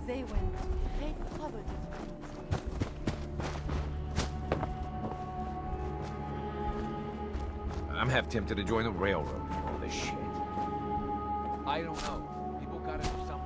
They went to great trouble to find this way. I'm half tempted to join the railroad for all this shit. I don't know. People gotta do something.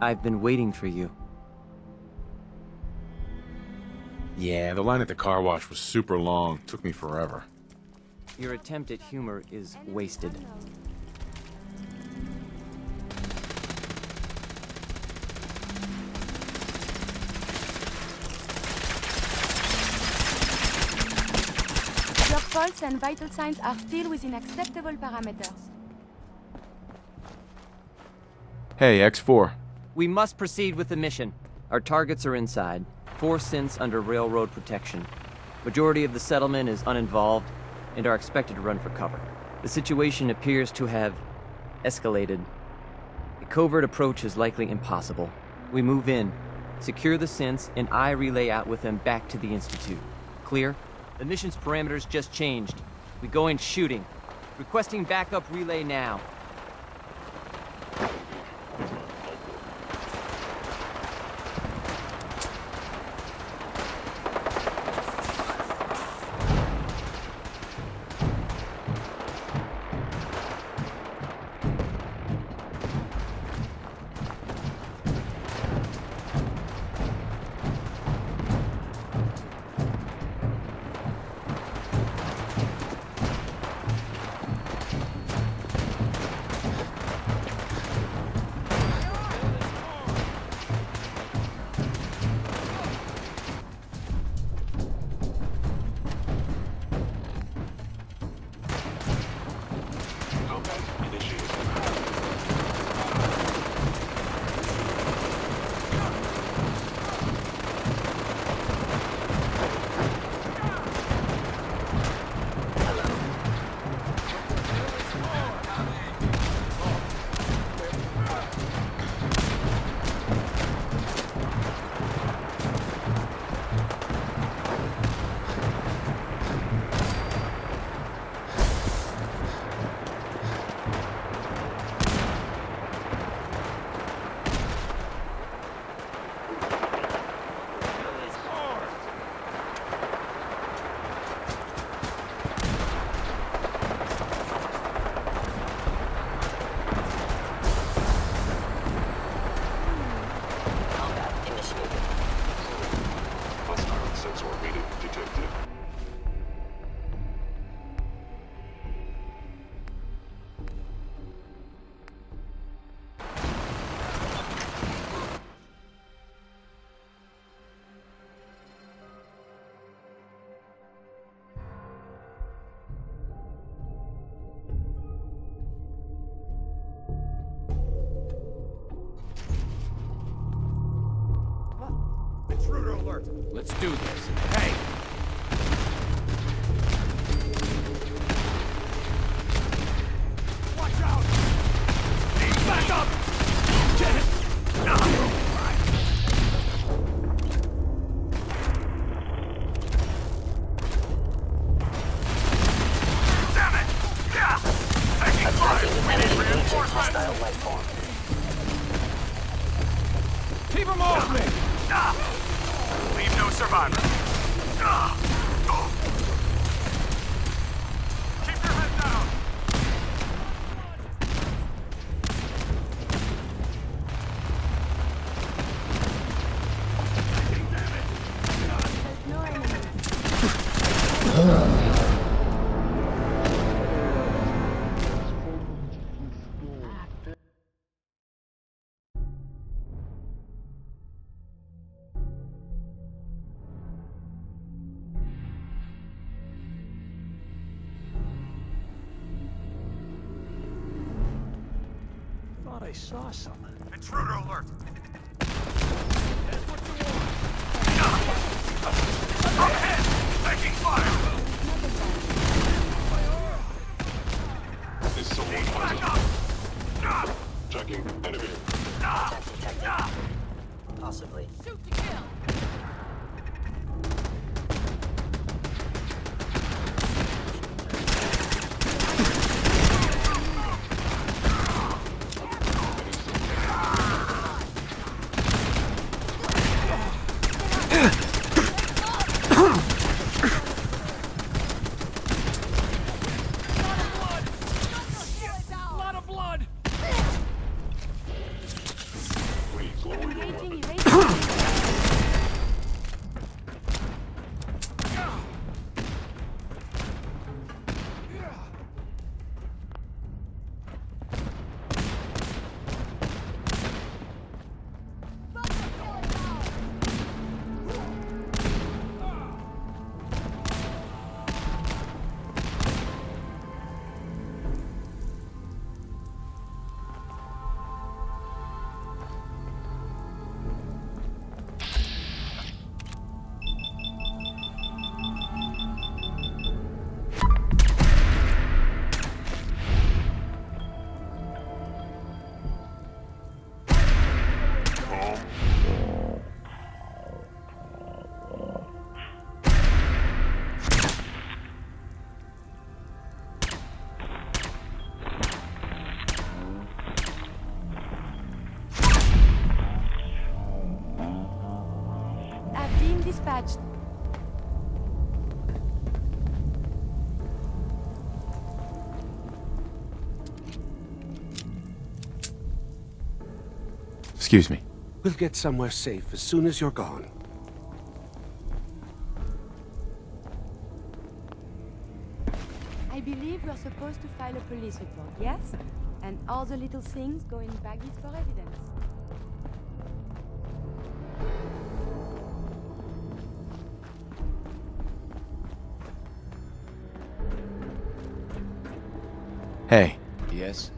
I've been waiting for you. Yeah, the line at the car wash was super long. Took me forever. Your attempt at humor is wasted. Your pulse and vital signs are still within acceptable parameters. Hey, X4. We must proceed with the mission. Our targets are inside. 4 synths under railroad protection. Majority of the settlement is uninvolved and are expected to run for cover. The situation appears to have escalated. A covert approach is likely impossible. We move in, secure the synths, and I relay out with them back to the Institute. Clear? The mission's parameters just changed. We go in shooting. Requesting backup relay now. Intruder alert! Let's do this. Hey! Watch out! Back up! Get it! Damn it! Yeah! Taking fire! We need reinforcements! Keep him off me! Leave no survivors. Keep your head down. There's no enemy. Thought I saw something. Intruder alert. That's what you want. Ahead! Taking fire! Is someone Back hunting? up! Checking enemy. Attack detected. Possibly. Lot of blood! Please lower your Engaging weapon. erasing. Have been dispatched. Excuse me. We'll get somewhere safe as soon as you're gone. I believe you're supposed to file a police report, yes? And all the little things go in baggies for evidence. Hey, Yes?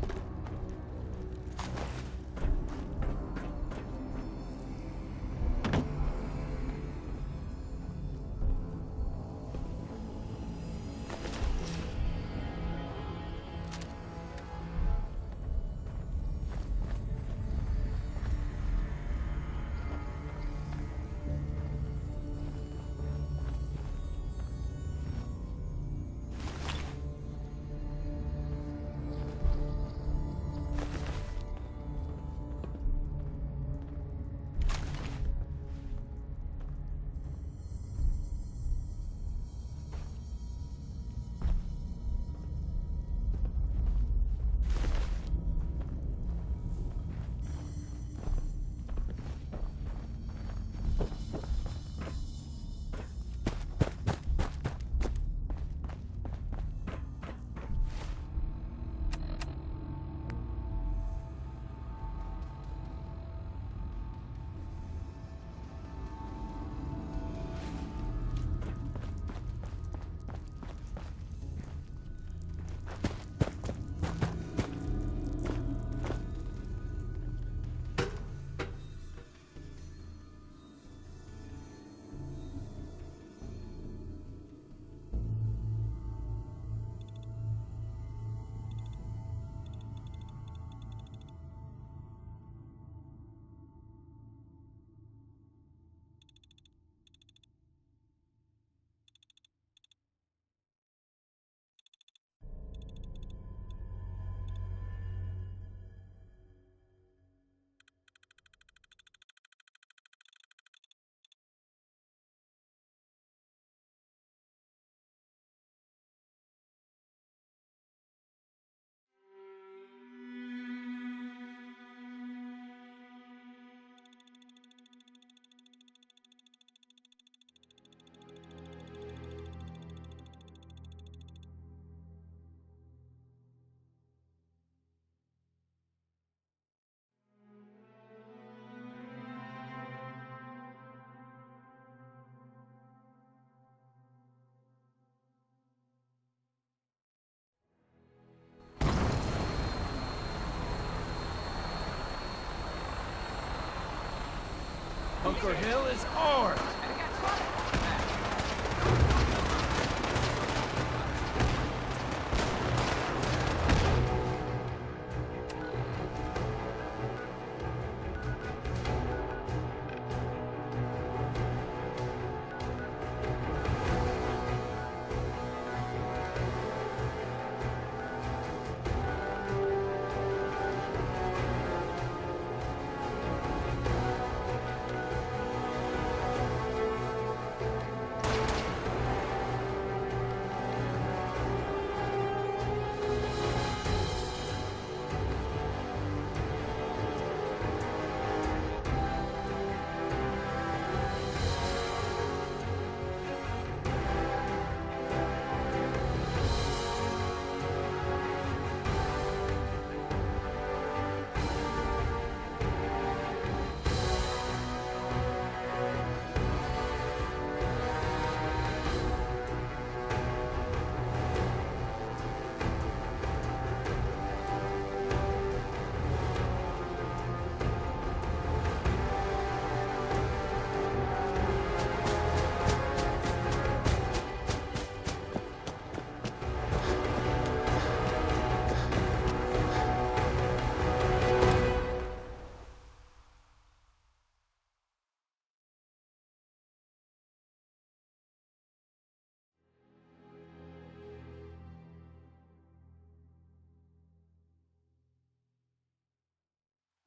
Bunker Hill is ours!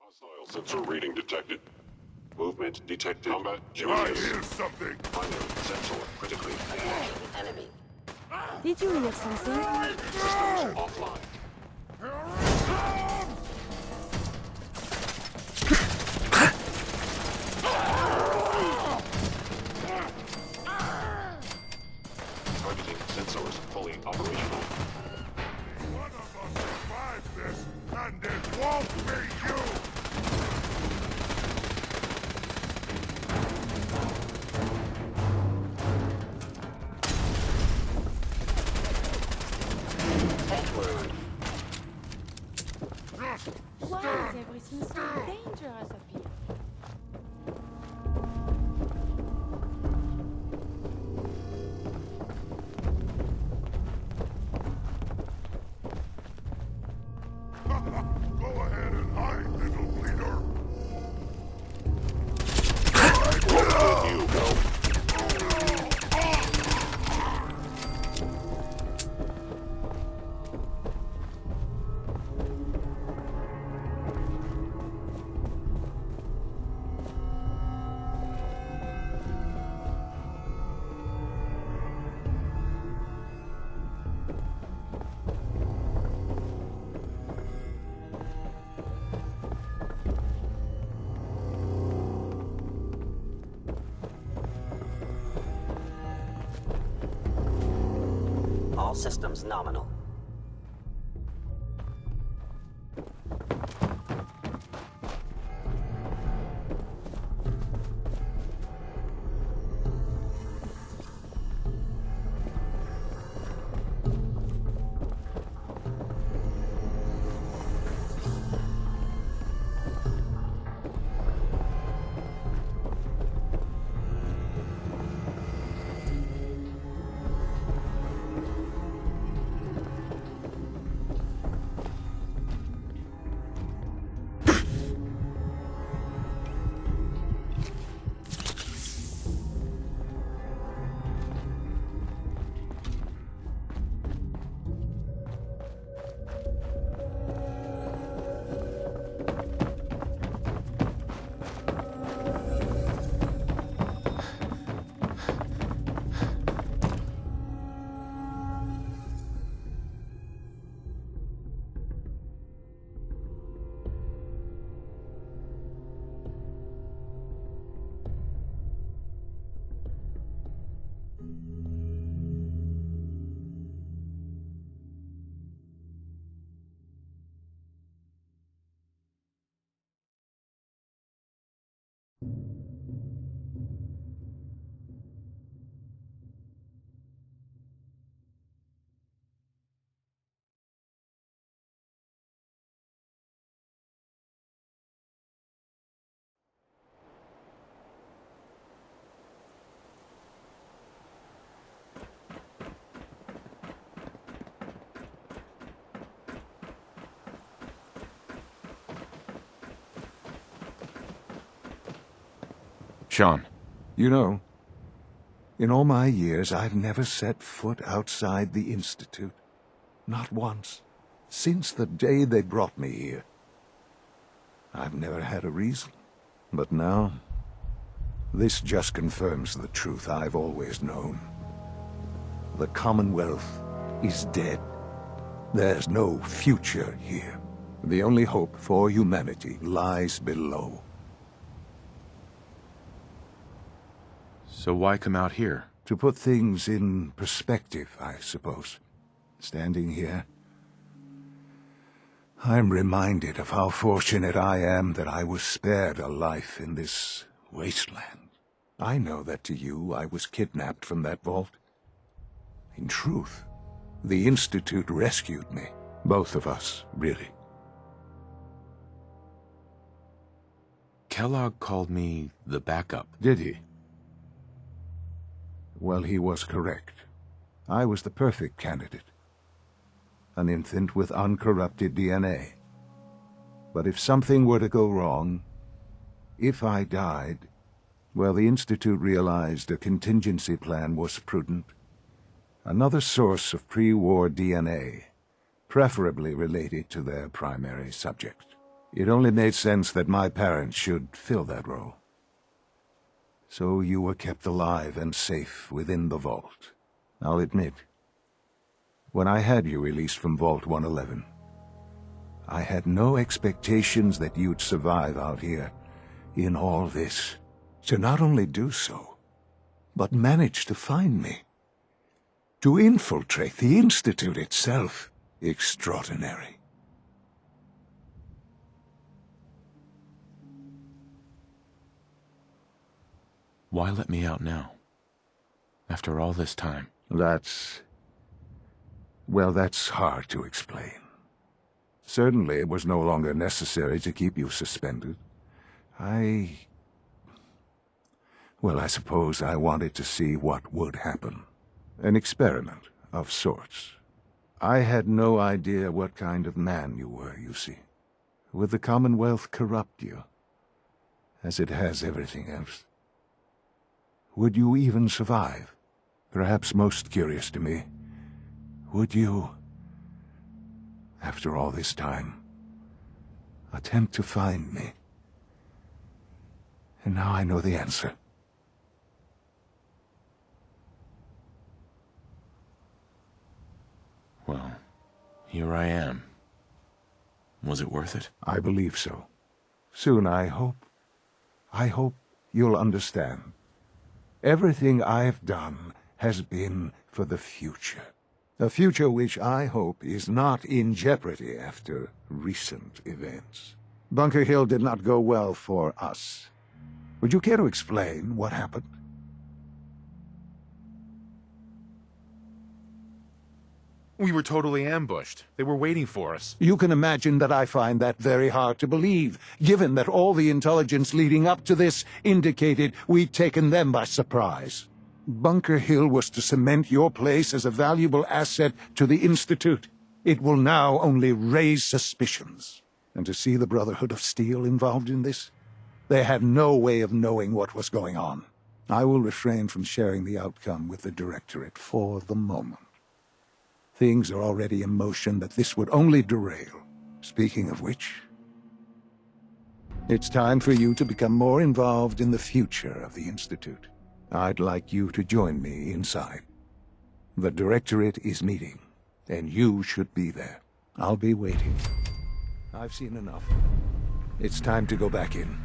Hostile sensor reading detected. Movement detected. Combat Julius. something. Primary sensor critically damaged. Enemy. Did you hear something? Systems offline. Targeting sensors fully operational. One of us survived this, and it won't be you! Edward. Why is everything so dangerous up here? Go ahead and hide, little bleeder! You go. All systems nominal. Sean. You know, in all my years, I've never set foot outside the Institute. Not once. Since the day they brought me here. I've never had a reason. But now, this just confirms the truth I've always known. The Commonwealth is dead. There's no future here. The only hope for humanity lies below. So why come out here? To put things in perspective, I suppose. Standing here, I'm reminded of how fortunate I am that I was spared a life in this wasteland. I know that to you, I was kidnapped from that vault. In truth, the Institute rescued me. Both of us, really. Kellogg called me the backup. Did he? Well, he was correct. I was the perfect candidate. An infant with uncorrupted DNA. But if something were to go wrong, if I died, well, the Institute realized a contingency plan was prudent. Another source of pre-war DNA, preferably related to their primary subject. It only made sense that my parents should fill that role. So you were kept alive and safe within the vault. I'll admit, when I had you released from Vault 111, I had no expectations that you'd survive out here in all this. To not only do so, but manage to find me. To infiltrate the Institute itself. Extraordinary. Why let me out now? After all this time. Well, that's hard to explain. Certainly it was no longer necessary to keep you suspended. Well, I suppose I wanted to see what would happen. An experiment of sorts. I had no idea what kind of man you were, you see. Would the Commonwealth corrupt you, as it has everything else? Would you even survive? Perhaps most curious to me, would you, after all this time, attempt to find me? And now I know the answer. Well, here I am. Was it worth it? I believe so. Soon, I hope you'll understand. Everything I've done has been for the future. A future which I hope is not in jeopardy after recent events. Bunker Hill did not go well for us. Would you care to explain what happened? We were totally ambushed. They were waiting for us. You can imagine that I find that very hard to believe, given that all the intelligence leading up to this indicated we'd taken them by surprise. Bunker Hill was to cement your place as a valuable asset to the Institute. It will now only raise suspicions. And to see the Brotherhood of Steel involved in this? They had no way of knowing what was going on. I will refrain from sharing the outcome with the Directorate for the moment. Things are already in motion that this would only derail. Speaking of which, it's time for you to become more involved in the future of the Institute. I'd like you to join me inside. The Directorate is meeting, and you should be there. I'll be waiting. I've seen enough. It's time to go back in.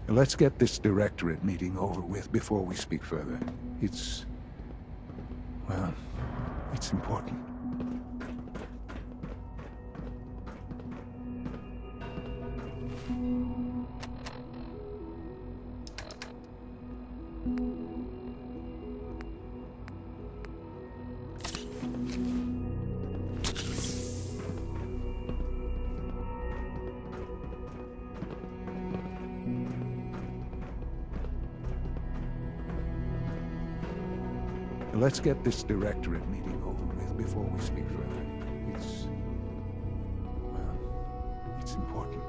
Let's get this Directorate meeting over with before we speak further. It's important. Let's get this Directorate meeting over with before we speak further. It's important.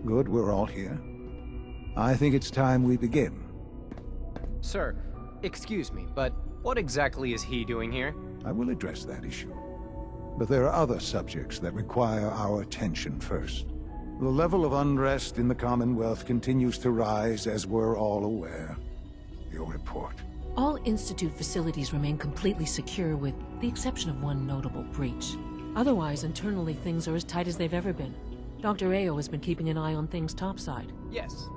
Good, we're all here. I think it's time we begin. Sir, excuse me, but what exactly is he doing here? I will address that issue. But there are other subjects that require our attention first. The level of unrest in the Commonwealth continues to rise, as we're all aware. Your report. All Institute facilities remain completely secure with the exception of one notable breach. Otherwise, internally, things are as tight as they've ever been. Dr. Ayo has been keeping an eye on things topside. Yes,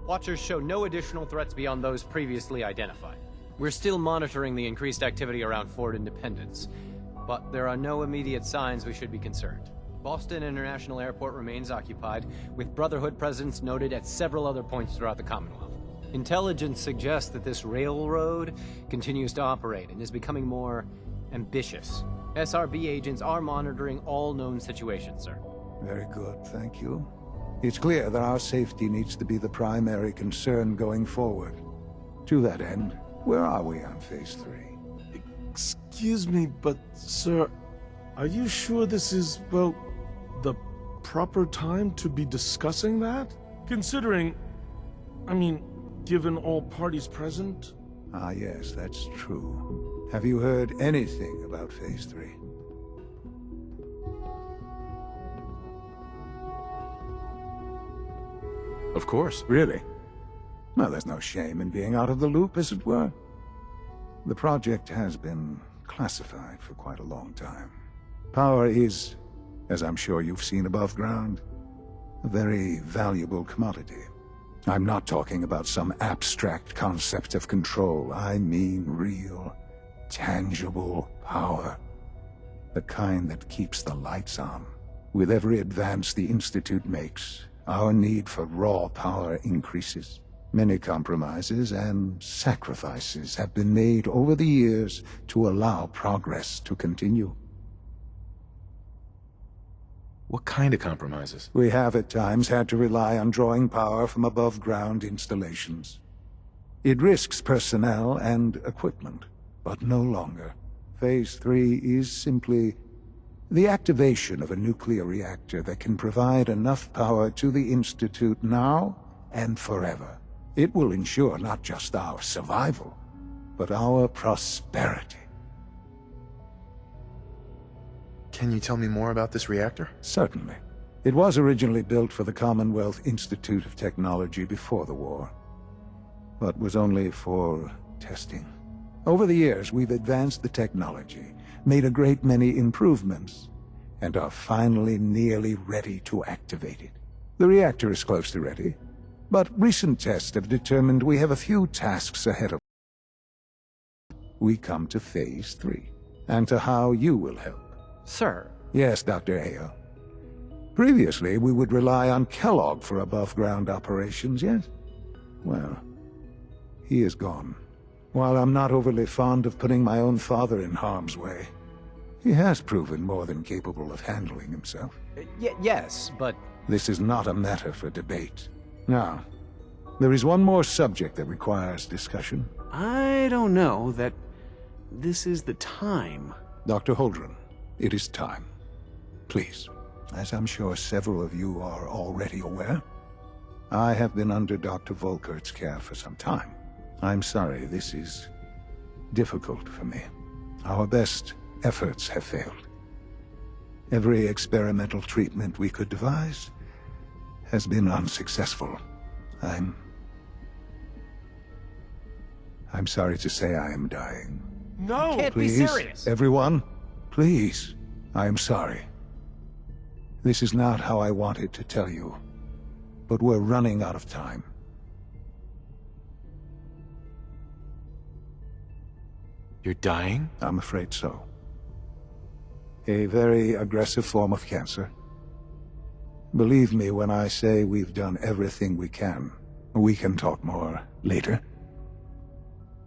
Watchers show no additional threats beyond those previously identified. We're still monitoring the increased activity around Fort Independence, but there are no immediate signs we should be concerned. Boston International Airport remains occupied, with Brotherhood presence noted at several other points throughout the Commonwealth. Intelligence suggests that this railroad continues to operate and is becoming more ambitious. SRB agents are monitoring all known situations, sir. Very good, thank you. It's clear that our safety needs to be the primary concern going forward. To that end, where are we on Phase 3? Excuse me, but, sir, are you sure this is, well, the proper time to be discussing that? Considering, I mean, given all parties present? Ah, yes, that's true. Have you heard anything about Phase 3? Of course. Really? Well, there's no shame in being out of the loop, as it were. The project has been classified for quite a long time. Power is, as I'm sure you've seen above ground, a very valuable commodity. I'm not talking about some abstract concept of control. I mean real, tangible power. The kind that keeps the lights on. With every advance the Institute makes, our need for raw power increases. Many compromises and sacrifices have been made over the years to allow progress to continue. What kind of compromises? We have at times had to rely on drawing power from above-ground installations. It risks personnel and equipment, but no longer. Phase 3 is simply the activation of a nuclear reactor that can provide enough power to the Institute now and forever. It will ensure not just our survival, but our prosperity. Can you tell me more about this reactor? Certainly. It was originally built for the Commonwealth Institute of Technology before the war, but was only for testing. Over the years, we've advanced the technology, made a great many improvements, and are finally nearly ready to activate it. The reactor is close to ready, but recent tests have determined we have a few tasks ahead of us. We come to Phase 3, and to how you will help. Sir. Yes, Dr. Ayo. Previously, we would rely on Kellogg for above-ground operations, yes? Well, he is gone. While I'm not overly fond of putting my own father in harm's way, he has proven more than capable of handling himself. Yes, but... This is not a matter for debate. Now, there is one more subject that requires discussion. I don't know that this is the time. Dr. Holdren, it is time. Please, as I'm sure several of you are already aware, I have been under Dr. Volkert's care for some time. I'm sorry, this is difficult for me. Our best efforts have failed. Every experimental treatment we could devise has been unsuccessful. I'm sorry to say I am dying. No! You can't Please, be serious! everyone, please. I am sorry. This is not how I wanted to tell you, but we're running out of time. You're dying? I'm afraid so. A very aggressive form of cancer. Believe me when I say we've done everything we can. We can talk more later.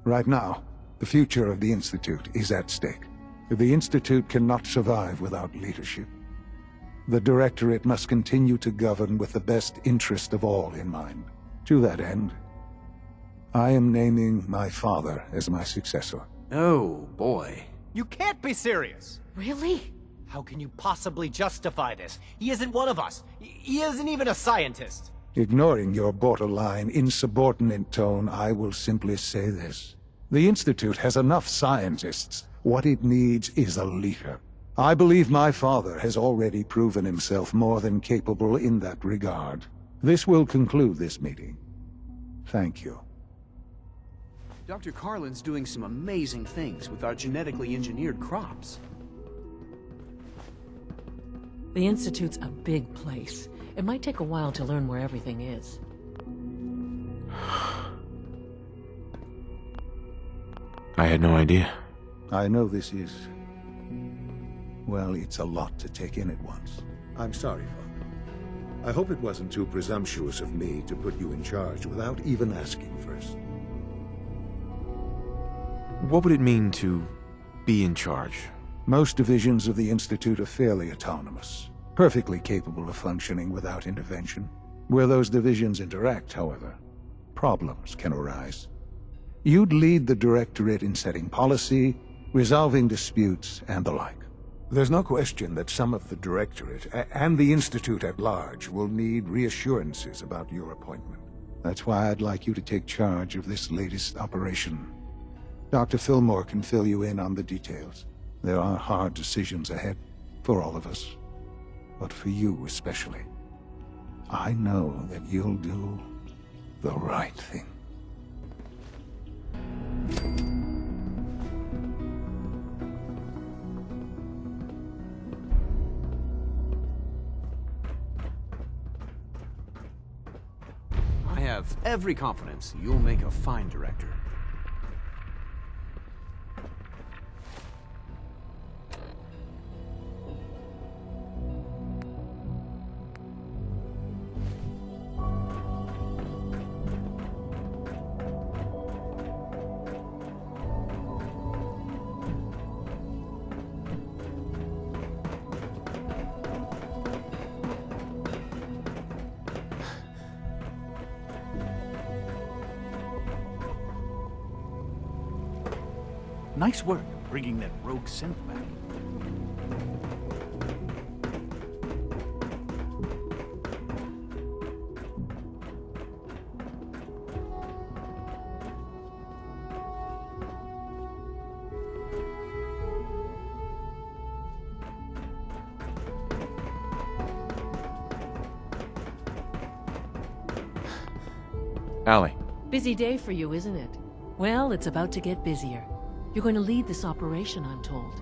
Right now, the future of the Institute is at stake. The Institute cannot survive without leadership. The Directorate must continue to govern with the best interest of all in mind. To that end, I am naming my father as my successor. Oh, boy. You can't be serious! Really? How can you possibly justify this? He isn't one of us. He isn't even a scientist. Ignoring your borderline, insubordinate tone, I will simply say this. The Institute has enough scientists. What it needs is a leader. I believe my father has already proven himself more than capable in that regard. This will conclude this meeting. Thank you. Dr. Carlin's doing some amazing things with our genetically engineered crops. The Institute's a big place. It might take a while to learn where everything is. I had no idea. I know this is... well, it's a lot to take in at once. I'm sorry, Father. I hope it wasn't too presumptuous of me to put you in charge without even asking first. What would it mean to be in charge? Most divisions of the Institute are fairly autonomous, perfectly capable of functioning without intervention. Where those divisions interact, however, problems can arise. You'd lead the Directorate in setting policy, resolving disputes, and the like. There's no question that some of the Directorate, and the Institute at large, will need reassurances about your appointment. That's why I'd like you to take charge of this latest operation. Dr. Fillmore can fill you in on the details. There are hard decisions ahead, for all of us. But for you especially. I know that you'll do the right thing. I have every confidence you'll make a fine director. Nice work bringing that rogue synth back. Allie. Busy day for you, isn't it? Well, it's about to get busier. You're going to lead this operation, I'm told.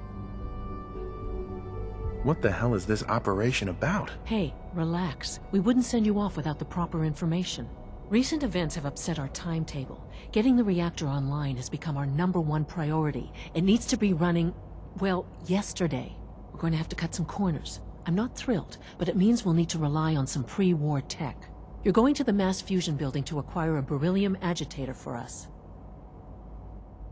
What the hell is this operation about? Hey, relax. We wouldn't send you off without the proper information. Recent events have upset our timetable. Getting the reactor online has become our #1 priority. It needs to be running, well, yesterday. We're going to have to cut some corners. I'm not thrilled, but it means we'll need to rely on some pre-war tech. You're going to the Mass Fusion building to acquire a beryllium agitator for us.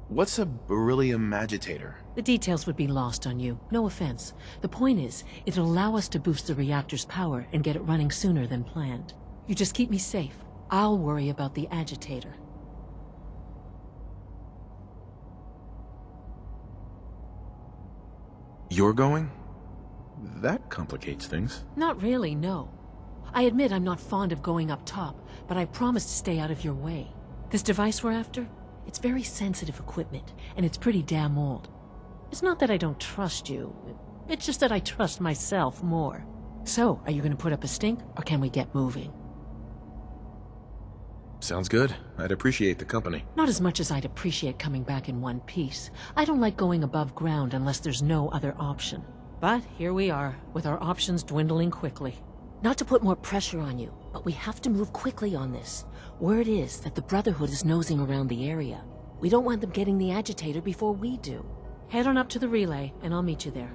What's a beryllium agitator? The details would be lost on you. No offense. The point is, it'll allow us to boost the reactor's power and get it running sooner than planned. You just keep me safe. I'll worry about the agitator. You're going? That complicates things. Not really, no. I admit I'm not fond of going up top, but I promise to stay out of your way. This device we're after? It's very sensitive equipment, and it's pretty damn old. It's not that I don't trust you. It's just that I trust myself more. So, are you going to put up a stink, or can we get moving? Sounds good. I'd appreciate the company. Not as much as I'd appreciate coming back in one piece. I don't like going above ground unless there's no other option. But here we are, with our options dwindling quickly. Not to put more pressure on you, but we have to move quickly on this. Word is that the Brotherhood is nosing around the area. We don't want them getting the agitator before we do. Head on up to the relay, and I'll meet you there.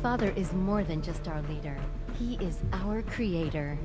father is more than just our leader. He is our creator.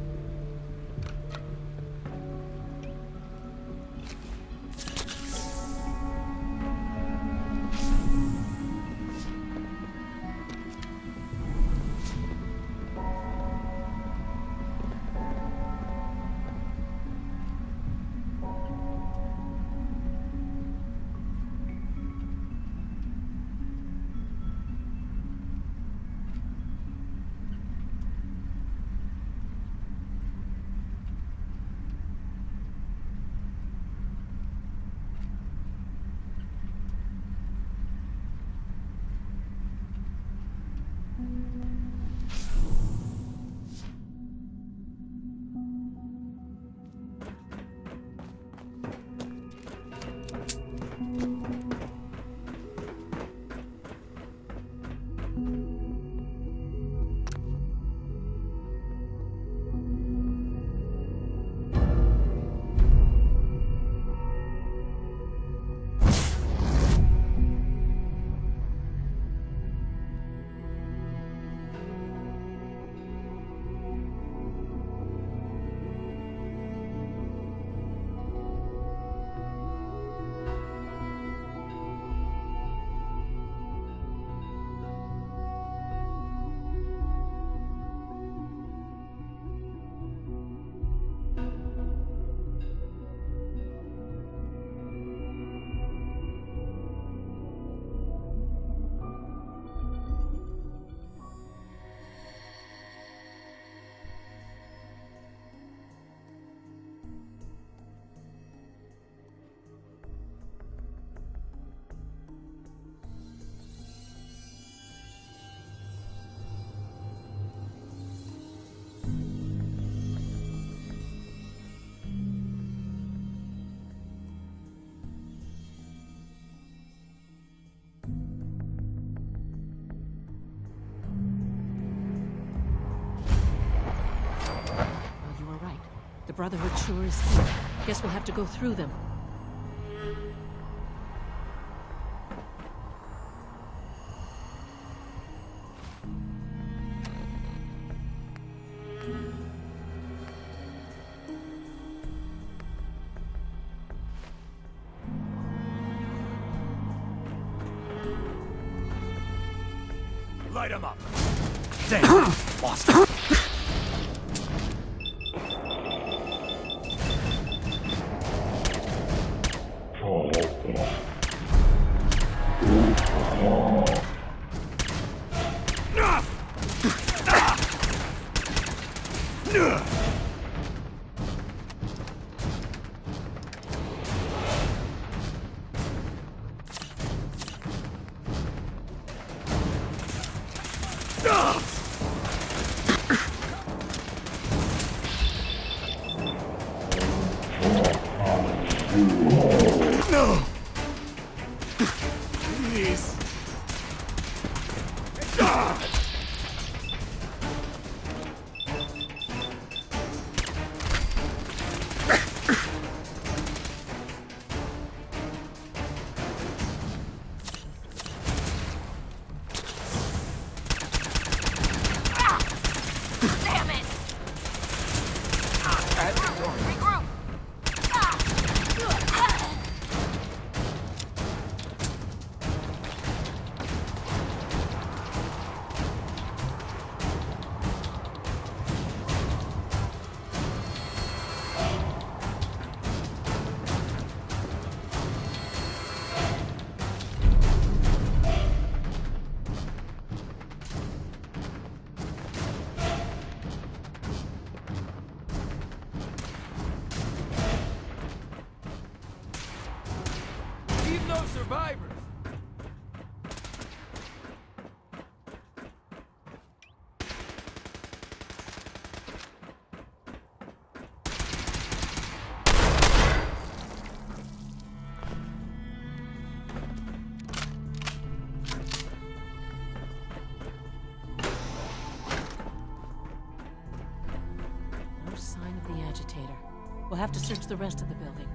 The Brotherhood sure is here. Guess we'll have to go through them. Light him up. Damn, lost him. No! Please! Damn it! Regroup! Leave no survivors. No sign of the agitator. We'll have to search the rest of the building.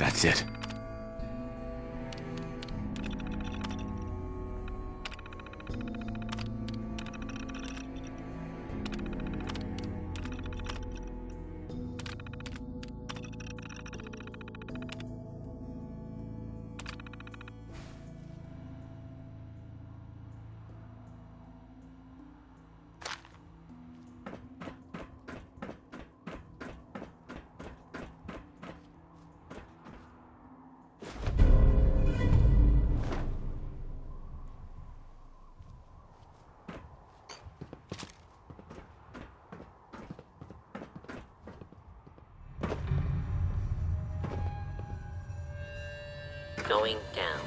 That's it. Going down.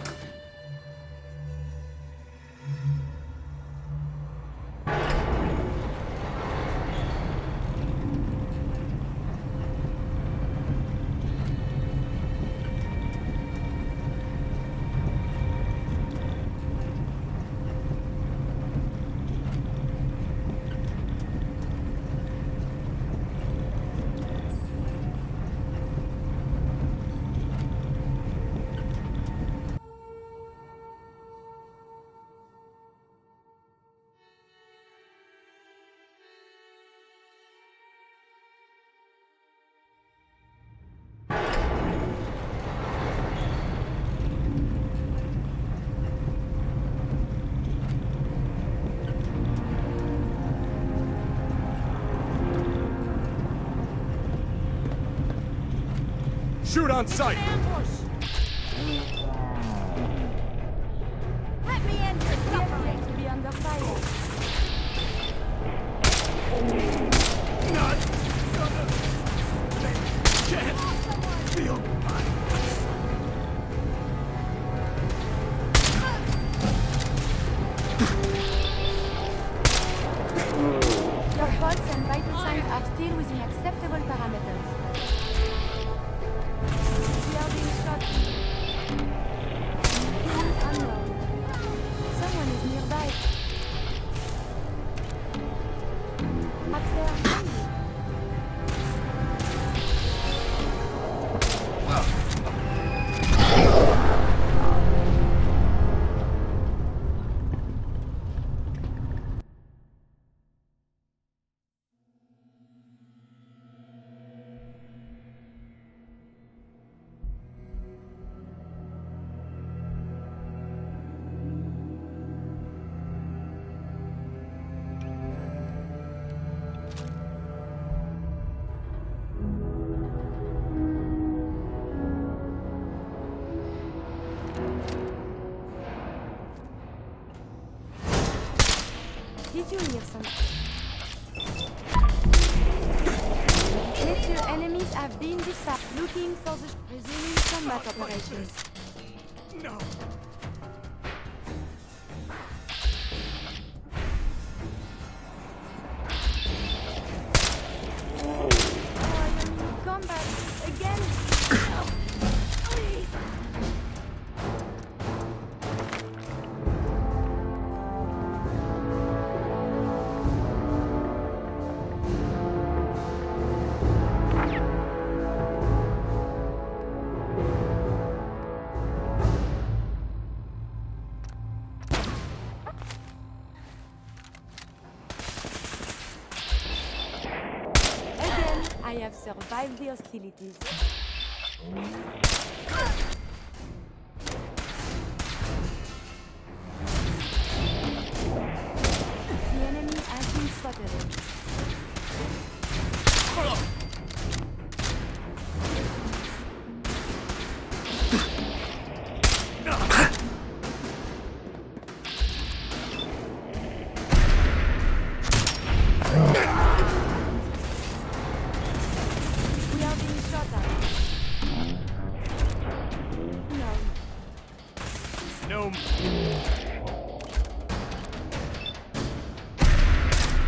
Shoot on sight! Let me end your suffering to be under fire. Not gonna can't feel Your pulse and vital signs are still within acceptable parameters. We are being shot. Enemy unknown. Someone is nearby. Up there, maybe. Did you hear something? Monsieur, enemies have been dispatched looking for the resuming combat operations. No. Oh, I am in combat again. Please. I have survived the hostilities. The enemy has been spotted. We are being shot at. No. No.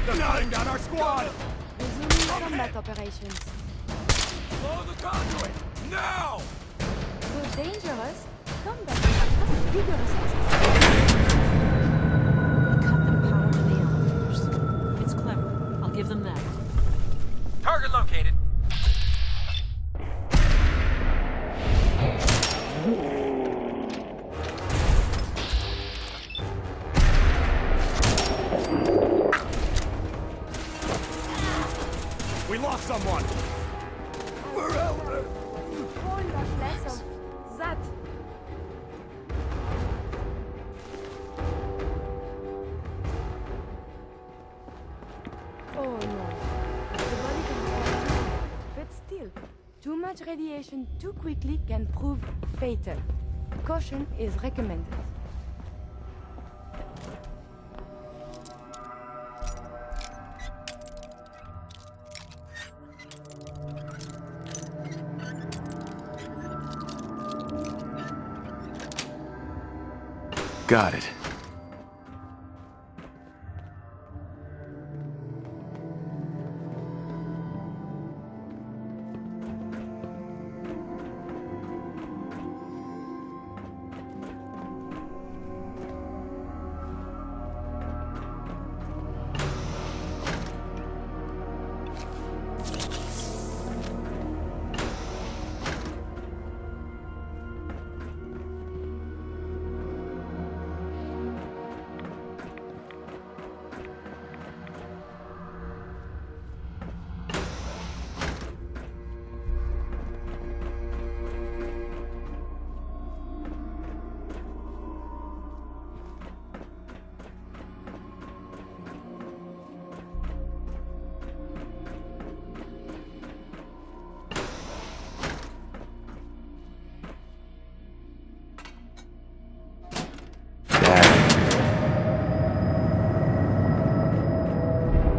They're cutting down our squad! Resuming combat operations. Blow the conduit! Now! So dangerous? Combat is vigorous exercise. Cut the power to the elevators. It's clever. I'll give them that. Target located. lost someone! Forever! Warn us less of that. Oh no. The body can fall. But still, too much radiation too quickly can prove fatal. Caution is recommended. Got it.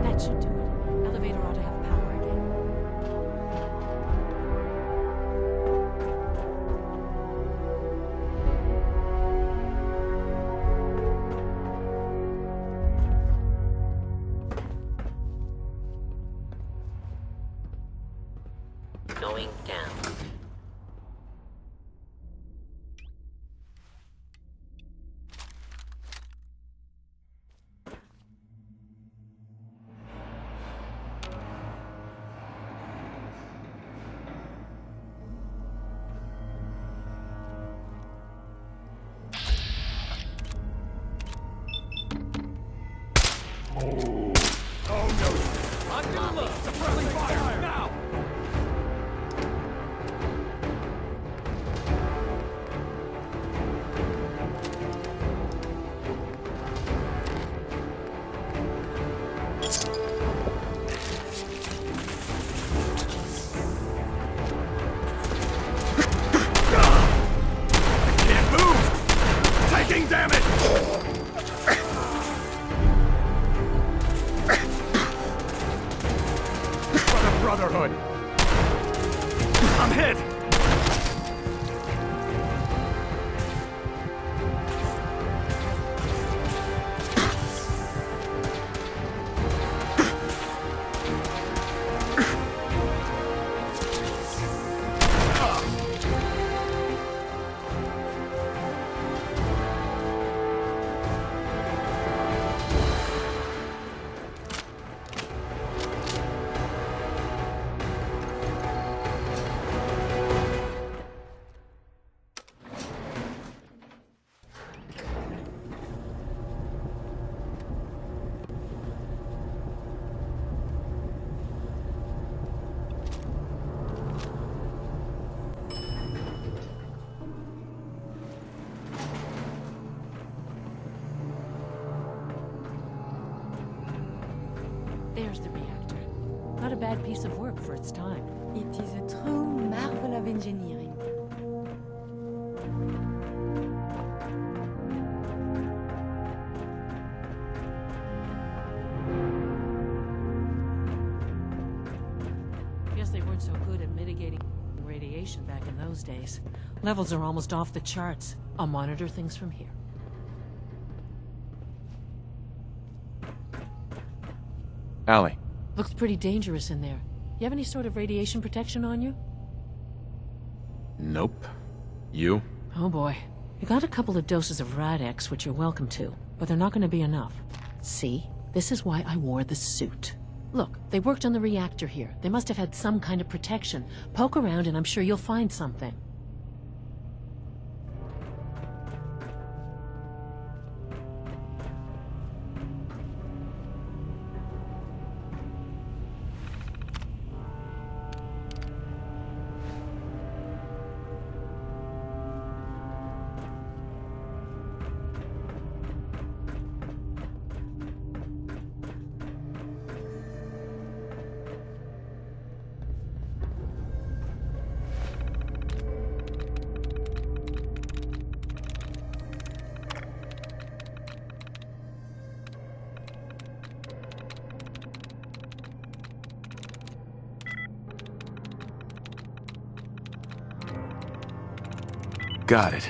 That should do it. Elevator ought to have power again. Going down. Oh no! Undo look! Suppressing fire! Now! I can't move! Taking damage! For the Brotherhood! I'm hit! There's the reactor. Not a bad piece of work for its time. It is a true marvel of engineering. Guess they weren't so good at mitigating radiation back in those days. Levels are almost off the charts. I'll monitor things from here. Allie. Looks pretty dangerous in there. You have any sort of radiation protection on you? Nope. You? Oh boy. You got a couple of doses of Rad-X, which you're welcome to, but they're not going to be enough. See? This is why I wore the suit. Look, they worked on the reactor here. They must have had some kind of protection. Poke around and I'm sure you'll find something. Got it.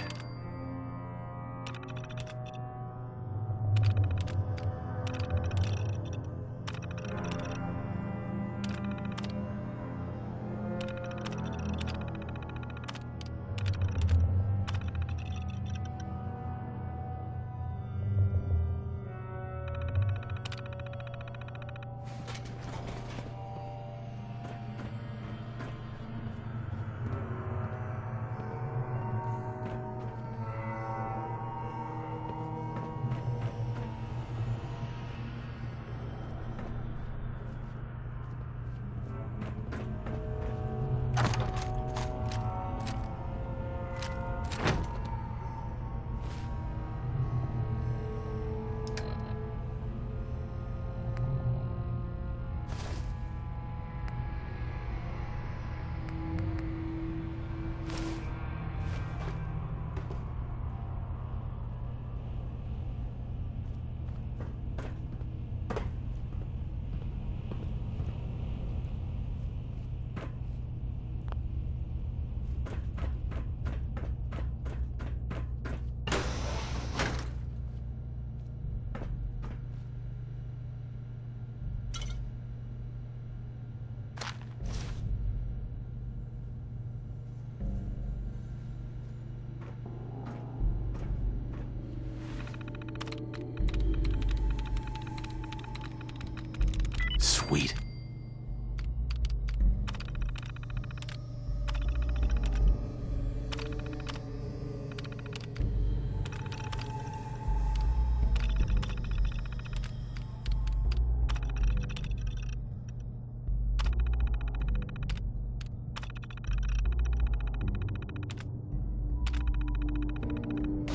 Sweet.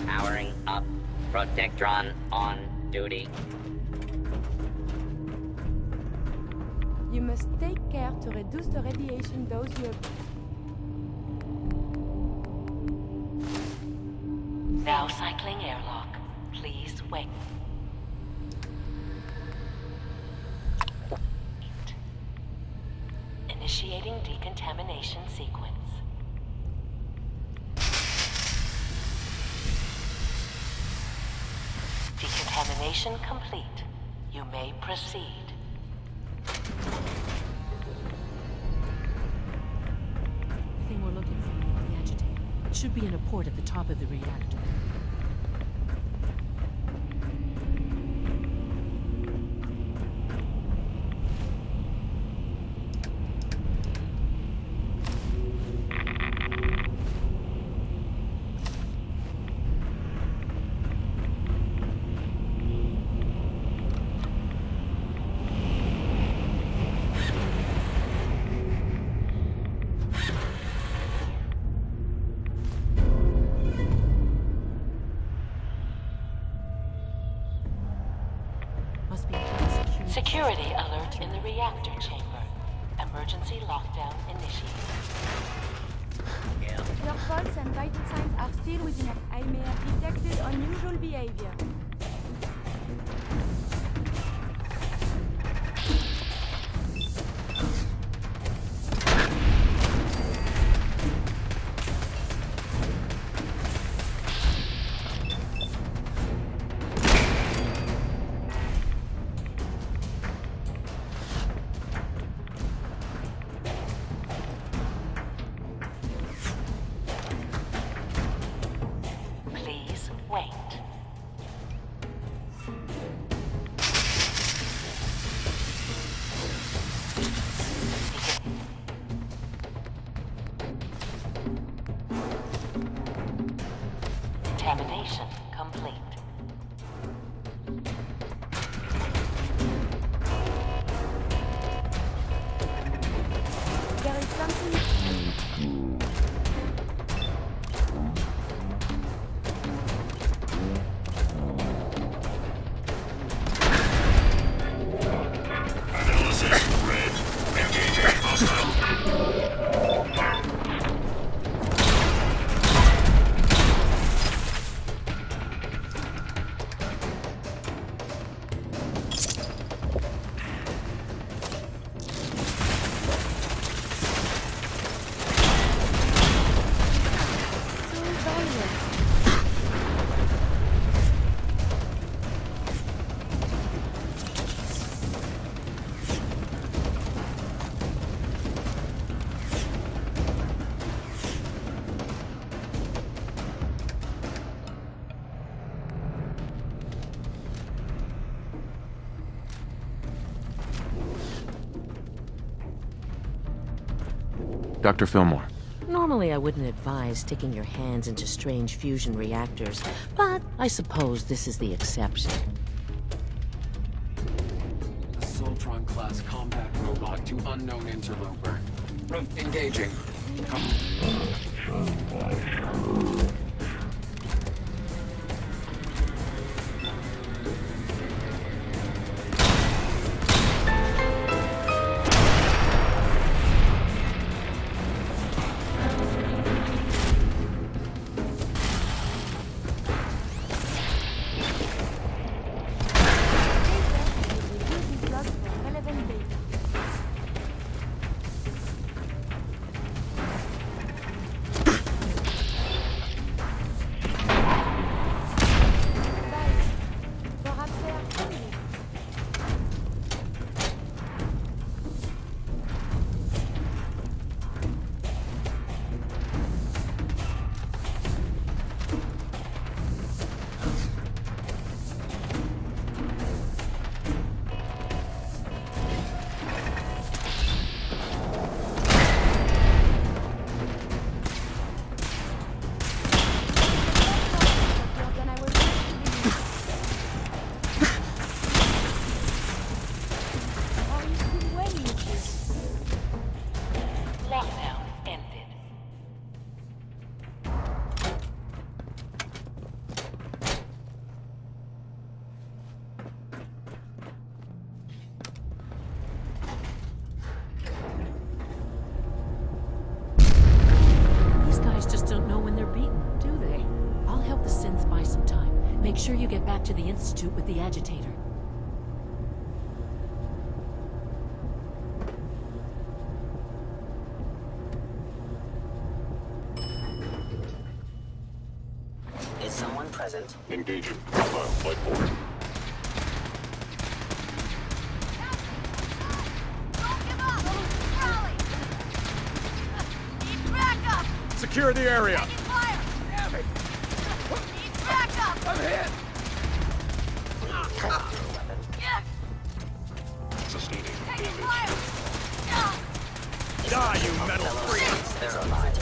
Powering up. Protectron on duty. You must take care to reduce the radiation dose you have. Now cycling airlock. Please wait. Initiating decontamination sequence. Decontamination complete. You may proceed. Thing we're looking for, the agitator. It should be in a port at the top of the reactor. Security alert in the reactor chamber. Emergency lockdown initiated. Your pulse and vital signs are still within a... I may have detected unusual behavior. Dr. Fillmore. Normally I wouldn't advise sticking your hands into strange fusion reactors, but I suppose this is the exception. A Soltron-class combat robot to unknown interloper. Engaging. Make sure you get back to the Institute with the agitator. Is someone present? Engaging. Flight forward. Secure the area. I'm hit! Sustaining damage. Die, you metal freaks! They're alive.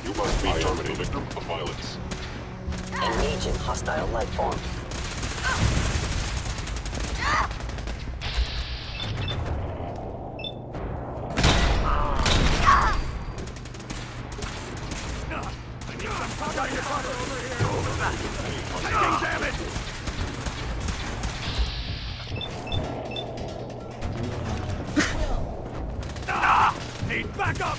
You must be terminated. Victim of violence. Engaging hostile life form. Need backup!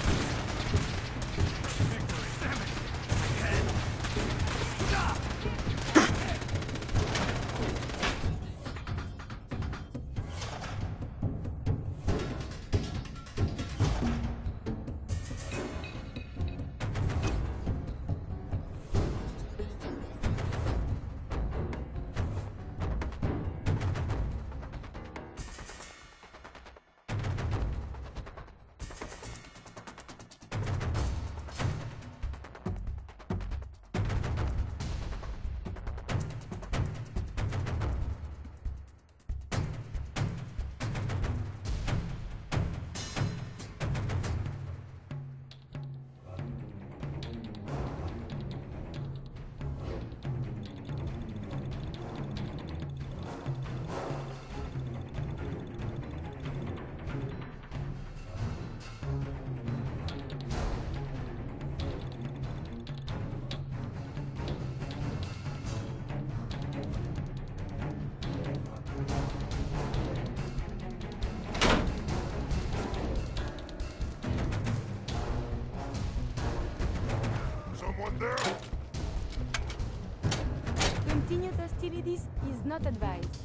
Continued hostilities is not advised.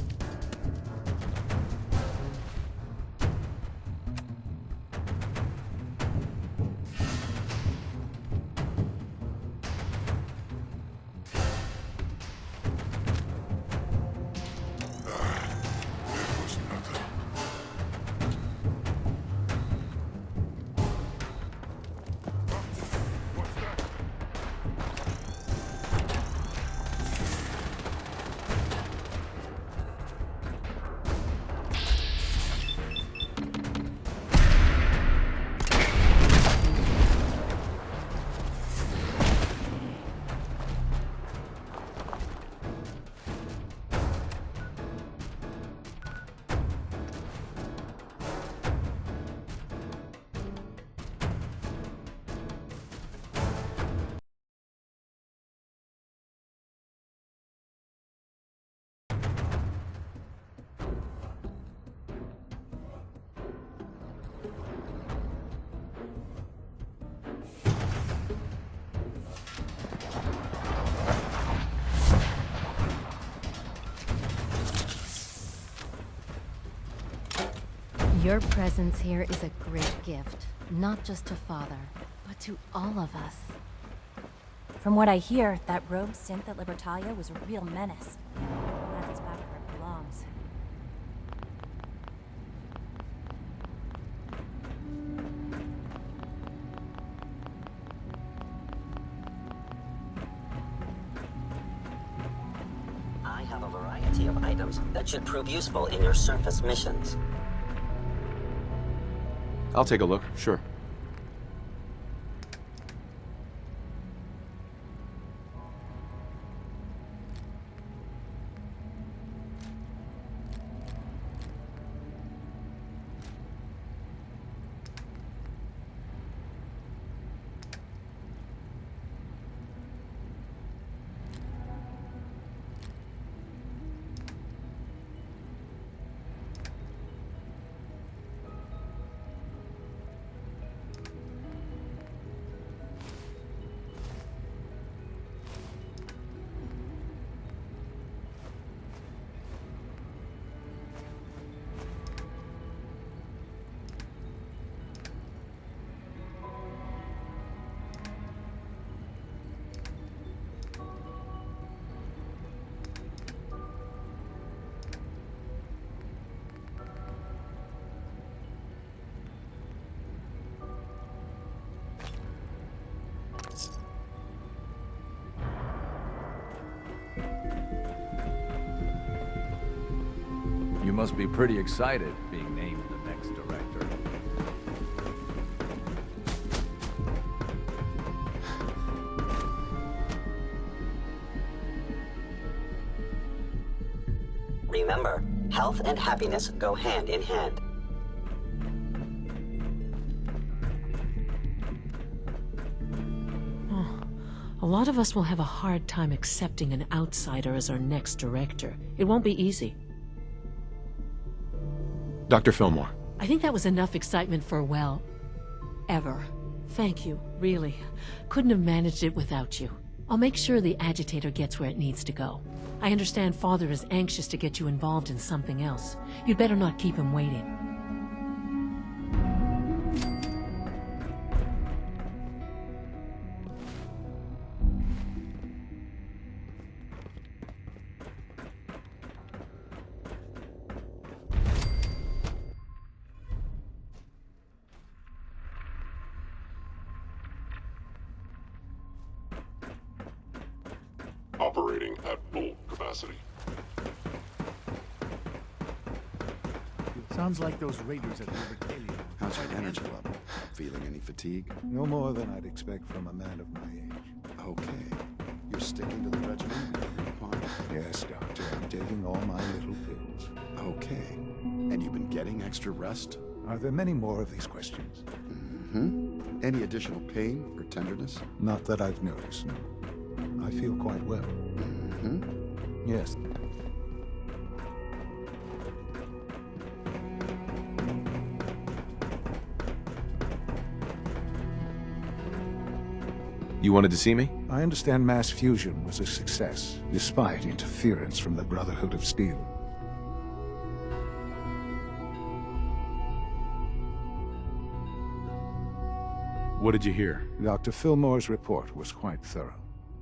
Your presence here is a great gift, not just to Father, but to all of us. From what I hear, that rogue synth at Libertalia was a real menace. Glad it's back where it belongs. I have a variety of items that should prove useful in your surface missions. I'll take a look, sure. You must be pretty excited being named the next director. Remember, health and happiness go hand in hand. A lot of us will have a hard time accepting an outsider as our next director. It won't be easy. Dr. Fillmore. I think that was enough excitement for, well, ever. Thank you, really. Couldn't have managed it without you. I'll make sure the agitator gets where it needs to go. I understand Father is anxious to get you involved in something else. You'd better not keep him waiting. Operating at full capacity. Sounds like those raiders at Libertalia. How's your energy level? Feeling any fatigue? No more than I'd expect from a man of my age. Okay. You're sticking to the regimen we agreed upon? Yes, Doctor. I'm taking all my little pills. Okay. And you've been getting extra rest? Are there many more of these questions? Mm-hmm. Any additional pain or tenderness? Not that I've noticed, no. I feel quite well. Mm-hmm. Yes. You wanted to see me? I understand mass fusion was a success, despite interference from the Brotherhood of Steel. What did you hear? Dr. Fillmore's report was quite thorough.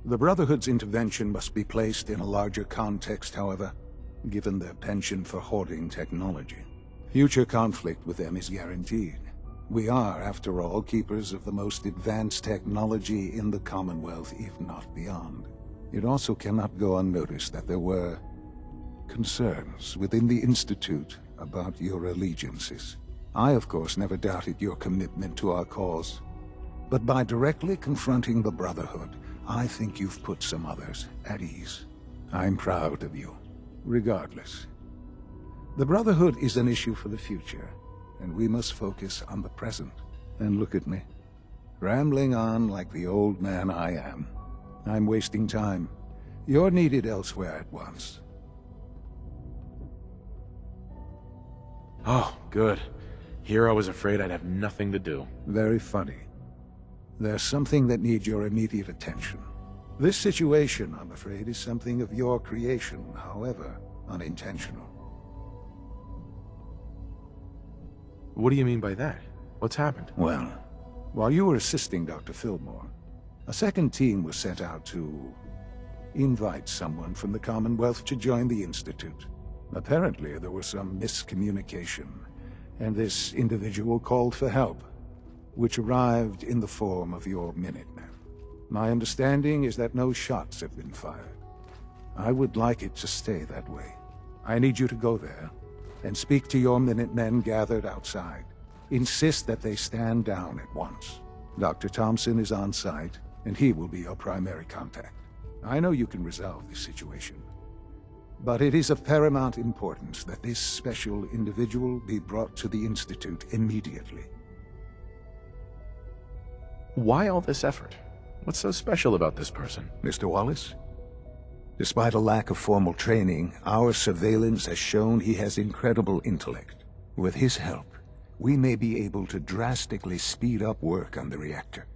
The Brotherhood's intervention must be placed in a larger context, however, given their penchant for hoarding technology. Future conflict with them is guaranteed. We are, after all, keepers of the most advanced technology in the Commonwealth, if not beyond. It also cannot go unnoticed that there were concerns within the Institute about your allegiances. I, of course, never doubted your commitment to our cause. But by directly confronting the Brotherhood, I think you've put some others at ease. I'm proud of you, regardless. The Brotherhood is an issue for the future, and we must focus on the present. And look at me, rambling on like the old man I am. I'm wasting time. You're needed elsewhere at once. Oh, good. Here I was afraid I'd have nothing to do. Very funny. There's something that needs your immediate attention. This situation, I'm afraid, is something of your creation, however unintentional. What do you mean by that? What's happened? Well, while you were assisting Dr. Fillmore, a second team was sent out to invite someone from the Commonwealth to join the Institute. Apparently, there was some miscommunication, and this individual called for help, which arrived in the form of your Minutemen. My understanding is that no shots have been fired. I would like it to stay that way. I need you to go there and speak to your Minutemen gathered outside. Insist that they stand down at once. Dr. Thompson is on site, and he will be your primary contact. I know you can resolve this situation, but it is of paramount importance that this special individual be brought to the Institute immediately. Why all this effort? What's so special about this person? Mr. Wallace? Despite a lack of formal training, our surveillance has shown he has incredible intellect. With his help, we may be able to drastically speed up work on the reactor.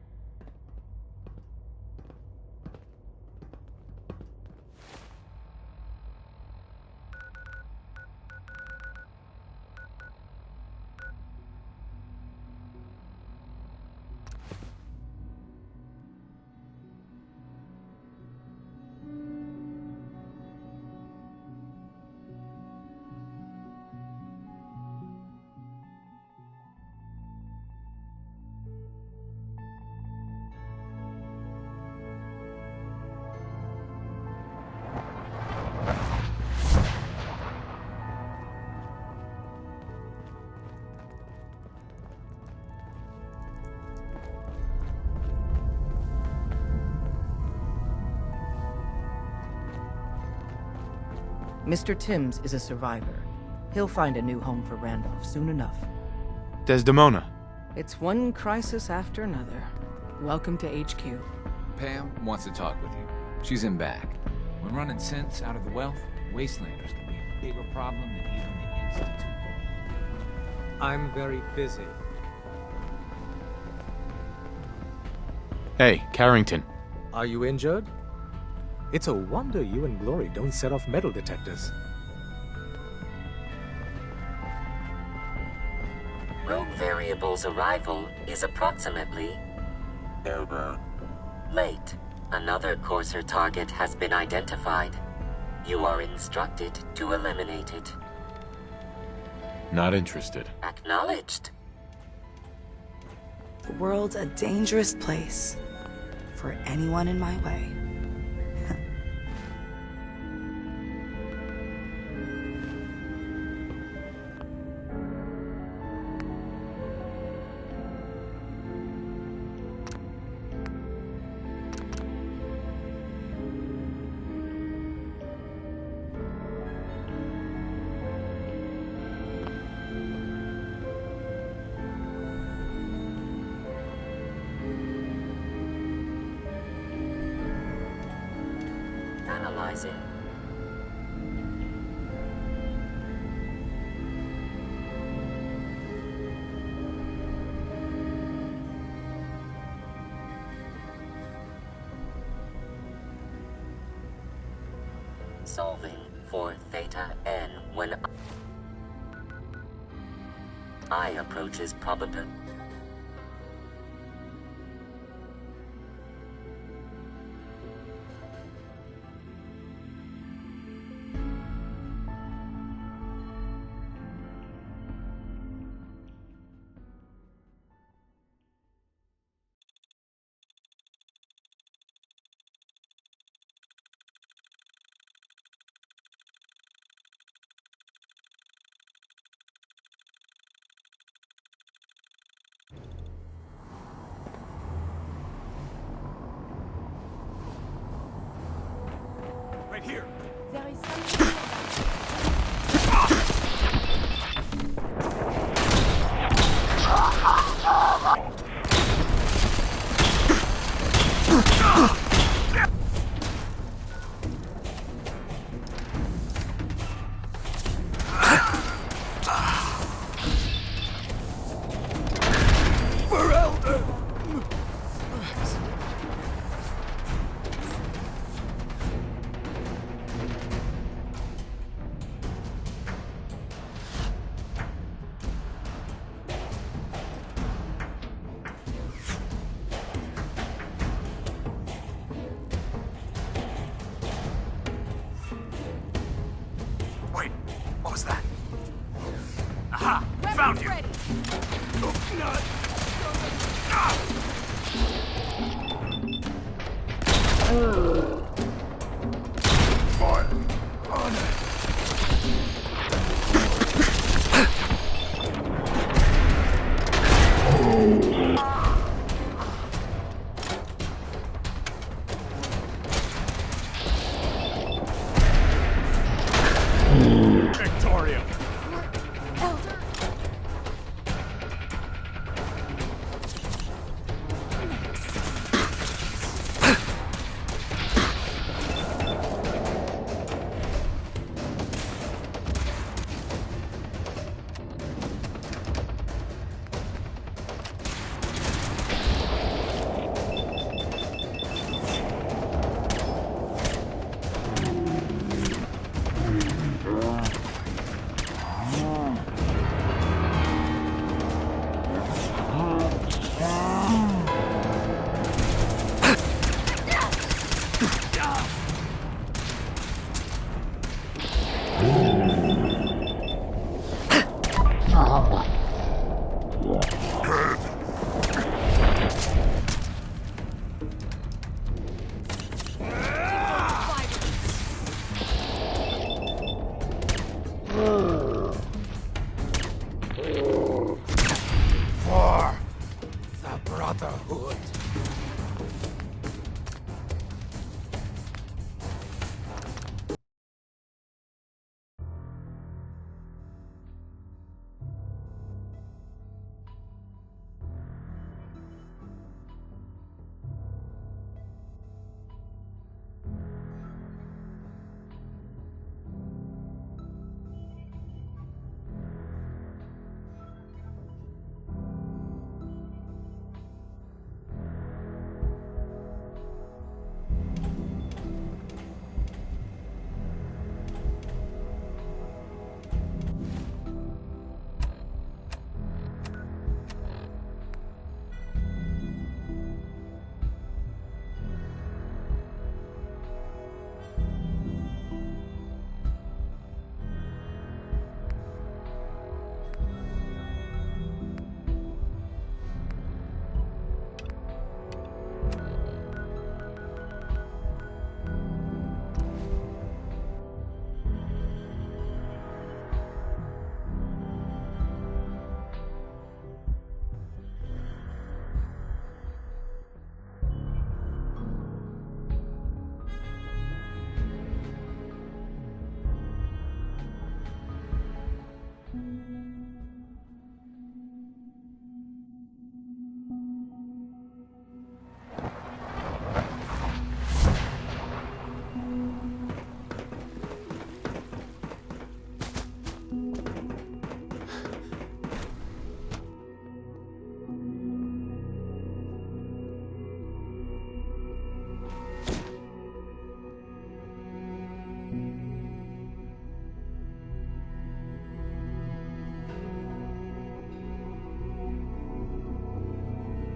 Mr. Timms is a survivor. He'll find a new home for Randolph soon enough. Desdemona. It's one crisis after another. Welcome to HQ. Pam wants to talk with you. She's in back. When running synths out of the wealth, Wastelanders can be a bigger problem than even the Institute. I'm very busy. Hey, Carrington. Are you injured? It's a wonder you and Glory don't set off metal detectors. Rogue Variable's arrival is approximately late. Another coarser target has been identified. You are instructed to eliminate it. Not interested. Acknowledged. The world's a dangerous place for anyone in my way. Analyzing. Solving for Theta N when I approaches probable. Right here. There is something. Ha! Found you! Ready. Fire! On it! Victoria! Elder. For the Brotherhood.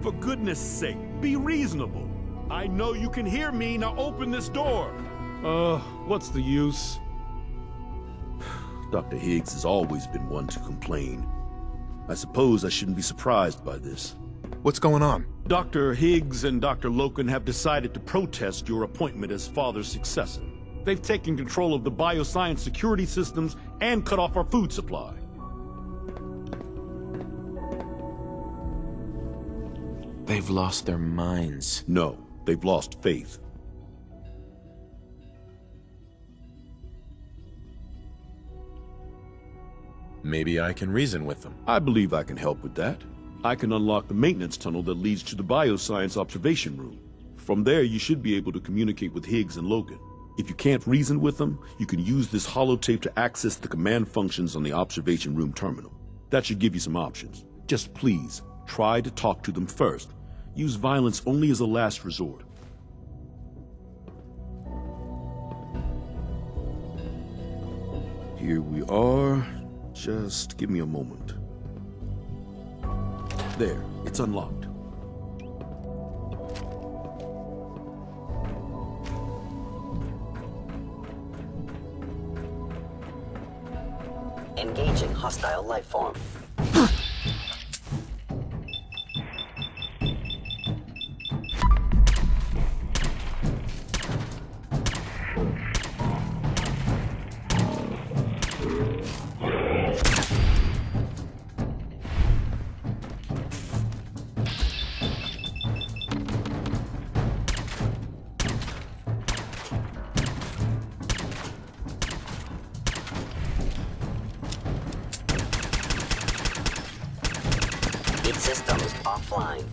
For goodness sake, be reasonable. I know you can hear me, now open this door. What's the use? Dr. Higgs has always been one to complain. I suppose I shouldn't be surprised by this. What's going on? Dr. Higgs and Dr. Loken have decided to protest your appointment as Father's successor. They've taken control of the bioscience security systems and cut off our food supply. They've lost their minds. No, they've lost faith. Maybe I can reason with them. I believe I can help with that. I can unlock the maintenance tunnel that leads to the bioscience observation room. From there, you should be able to communicate with Higgs and Logan. If you can't reason with them, you can use this holotape to access the command functions on the observation room terminal. That should give you some options. Just please, try to talk to them first. Use violence only as a last resort. Here we are. Just give me a moment. There, it's unlocked. Engaging hostile life form. Systems offline.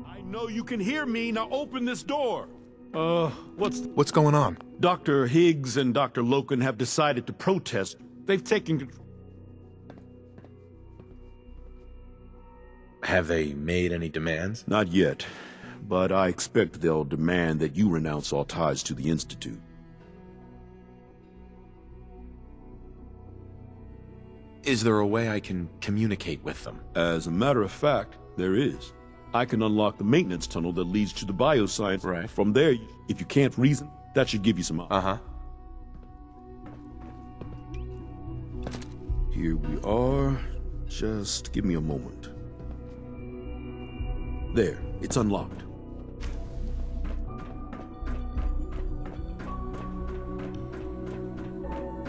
I know you can hear me. Now open this door. What's going on? Dr. Higgs and Dr. Loken have decided to protest. They've taken... Have they made any demands? Not yet, but I expect they'll demand that you renounce all ties to the Institute. Is there a way I can communicate with them? As a matter of fact, there is. I can unlock the maintenance tunnel that leads to the bioscience. Right. From there, if you can't reason, that should give you some... Here we are. Just give me a moment. There, it's unlocked.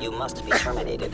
You must be terminated.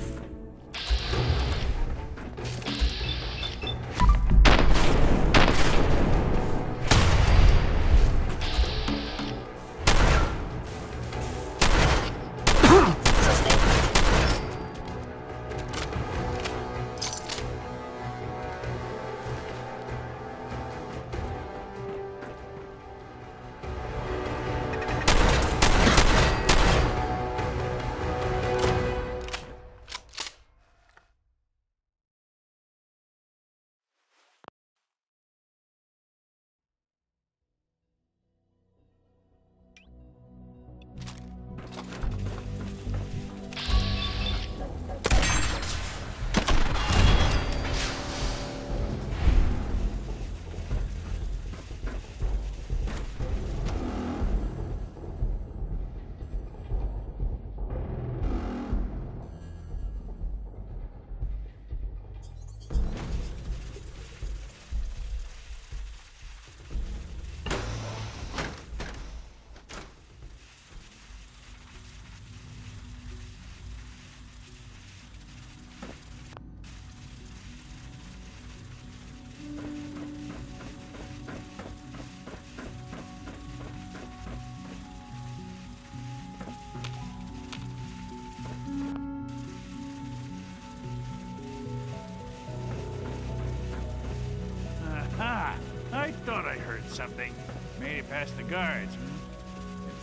I thought I heard something. Made it past the guards.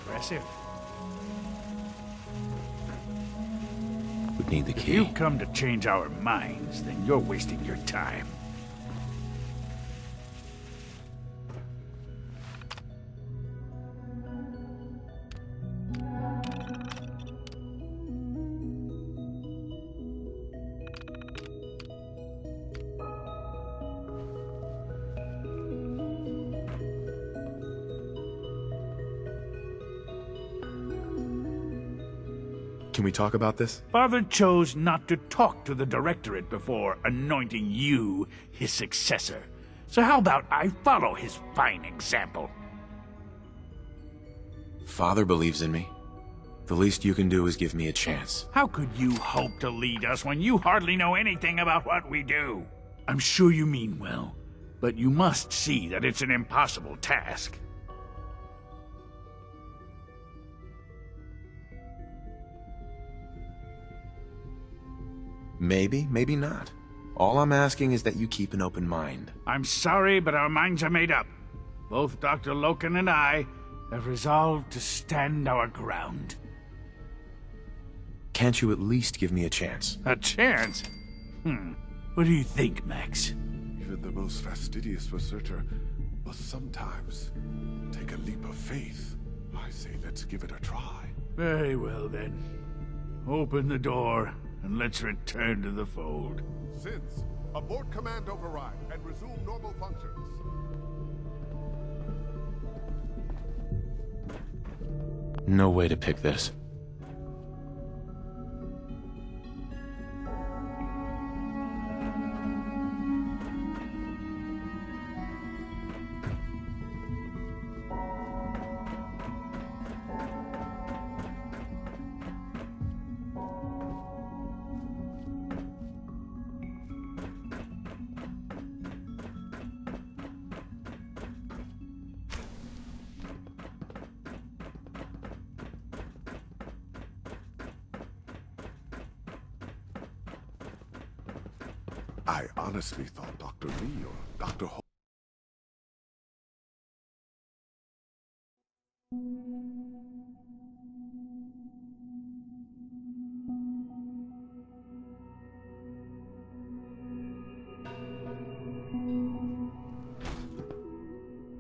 Impressive. Would need the If key. you come to change our minds, then you're wasting your time. Can we talk about this? Father chose not to talk to the Directorate before anointing you his successor. So how about I follow his fine example? Father believes in me. The least you can do is give me a chance. How could you hope to lead us when you hardly know anything about what we do? I'm sure you mean well, but you must see that it's an impossible task. Maybe, maybe not. All I'm asking is that you keep an open mind. I'm sorry, but our minds are made up. Both Dr. Loken and I have resolved to stand our ground. Can't you at least give me a chance? A chance? What do you think, Max? Even the most fastidious researcher must sometimes take a leap of faith. I say let's give it a try. Very well, then. Open the door, and let's return to the fold. Since, abort command override and resume normal functions. No way to pick this. I honestly thought Dr. Lee or Dr. Ho—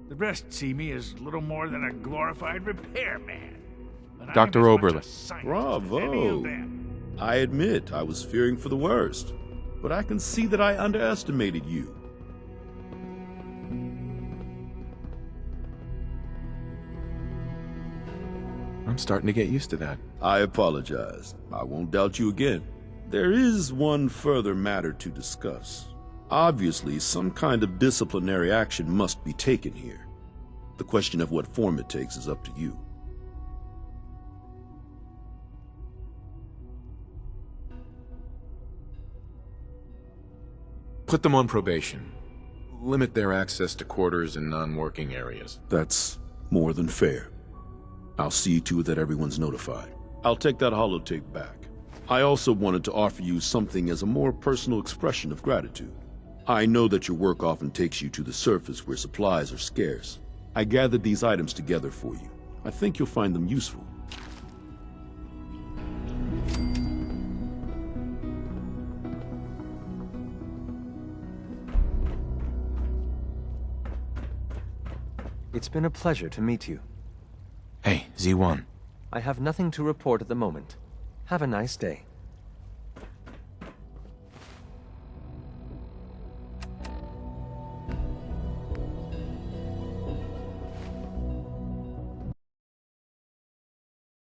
The rest see me as little more than a glorified repairman. But Dr. I'm as much a Oberlin. scientist as any Bravo. of them. I admit I was fearing for the worst, but I can see that I underestimated you. I'm starting to get used to that. I apologize. I won't doubt you again. There is one further matter to discuss. Obviously, some kind of disciplinary action must be taken here. The question of what form it takes is up to you. Put them on probation. Limit their access to quarters and non-working areas. That's more than fair. I'll see to it that everyone's notified. I'll take that holotape back. I also wanted to offer you something as a more personal expression of gratitude. I know that your work often takes you to the surface where supplies are scarce. I gathered these items together for you. I think you'll find them useful. It's been a pleasure to meet you. Hey, Z1. I have nothing to report at the moment. Have a nice day.